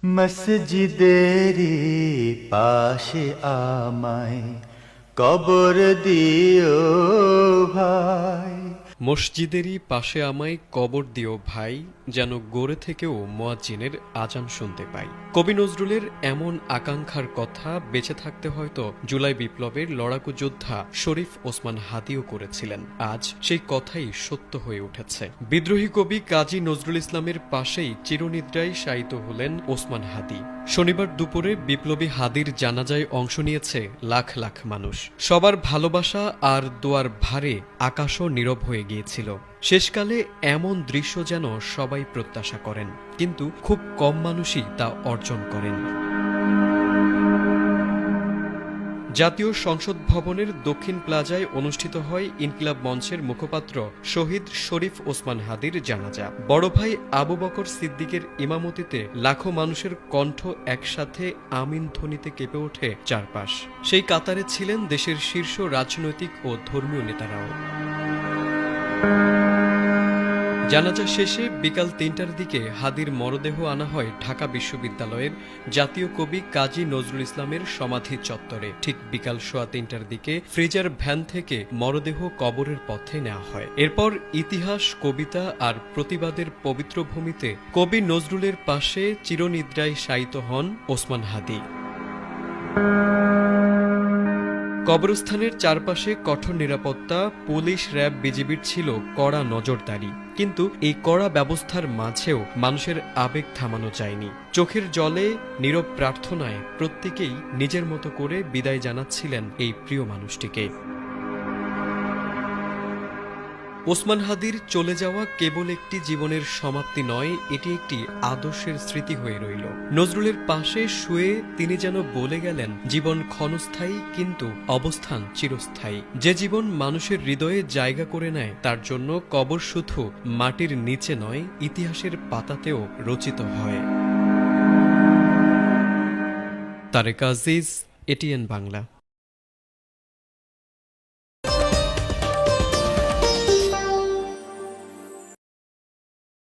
মসজিদেরি পাশে আমায় কবর দিও ভাই। মসজিদেরই পাশে আমায় কবর দিও ভাই, যেন গড়ে থেকেও মুয়াজ্জিনের আজান শুনতে পাই। কবি নজরুলের এমন আকাঙ্ক্ষার কথা বেঁচে থাকতে হয়তো জুলাই বিপ্লবের লড়াকু যোদ্ধা শরীফ ওসমান হাদিও করেছিলেন। আজ সেই কথাই সত্য হয়ে উঠেছে। বিদ্রোহী কবি কাজী নজরুল ইসলামের পাশেই চিরনিদ্রায় শায়িত হলেন ওসমান হাদি। শনিবার দুপুরে বিপ্লবী হাদির জানাজায় অংশ নিয়েছে লাখ লাখ মানুষ। সবার ভালোবাসা আর দোয়ার ভারে আকাশও নীরব হয়ে গিয়েছিল। শেষকালে এমন দৃশ্য যেন সবাই প্রত্যাশা করেন, কিন্তু খুব কম মানুষই তা অর্জন করেন। জাতীয় সংসদ ভবনের দক্ষিণ প্লাজায় অনুষ্ঠিত হয় ইনকিলাব মঞ্চের মুখপাত্র শহীদ শরীফ ওসমান হাদির জানাজা। বড় ভাই আবু বকর সিদ্দিকের ইমামতিতে লাখো মানুষের কণ্ঠ একসাথে আমিন ধ্বনিতে কেঁপে ওঠে চারপাশ। সেই কাতারে ছিলেন দেশের শীর্ষ রাজনৈতিক ও ধর্মীয় নেতারাও। জানাজা শেষে বিকাল ৩টার দিকে হাদির মরদেহ আনা হয় ঢাকা বিশ্ববিদ্যালয়ের জাতীয় কবি কাজী নজরুল ইসলামের সমাধি চত্বরে। ঠিক বিকাল ৩:১৫টার দিকে ফ্রিজার ভ্যান থেকে মরদেহ কবরের পথে নেওয়া হয়। এরপর ইতিহাস, কবিতা আর প্রতিবাদের পবিত্র ভূমিতে কবি নজরুলের পাশে চিরনিদ্রায় শায়িত হন ওসমান হাদি। কবরস্থানের চারপাশে কঠোর নিরাপত্তা, পুলিশ, র্যাব, বিজিবির ছিল কড়া নজরদারি। কিন্তু এই কড়া ব্যবস্থার মাঝেও মানুষের আবেগ থামানো যায়নি। চোখের জলে, নীরব প্রার্থনায় প্রত্যেকেই নিজের মতো করে বিদায় জানাচ্ছিলেন এই প্রিয় মানুষটিকে। ওসমান হাদির চলে যাওয়া কেবল একটি জীবনের সমাপ্তি নয়, এটি একটি আদর্শের স্মৃতি হয়ে রইল। নজরুলের পাশে শুয়ে তিনি যেন বলে গেলেন, জীবন ক্ষণস্থায়ী কিন্তু অবস্থান চিরস্থায়ী। যে জীবন মানুষের হৃদয়ে জায়গা করে নেয় তার জন্য কবর শুধু মাটির নিচে নয়, ইতিহাসের পাতাতেও রচিত হয়। তারেক আজিজ, এটিএন বাংলা।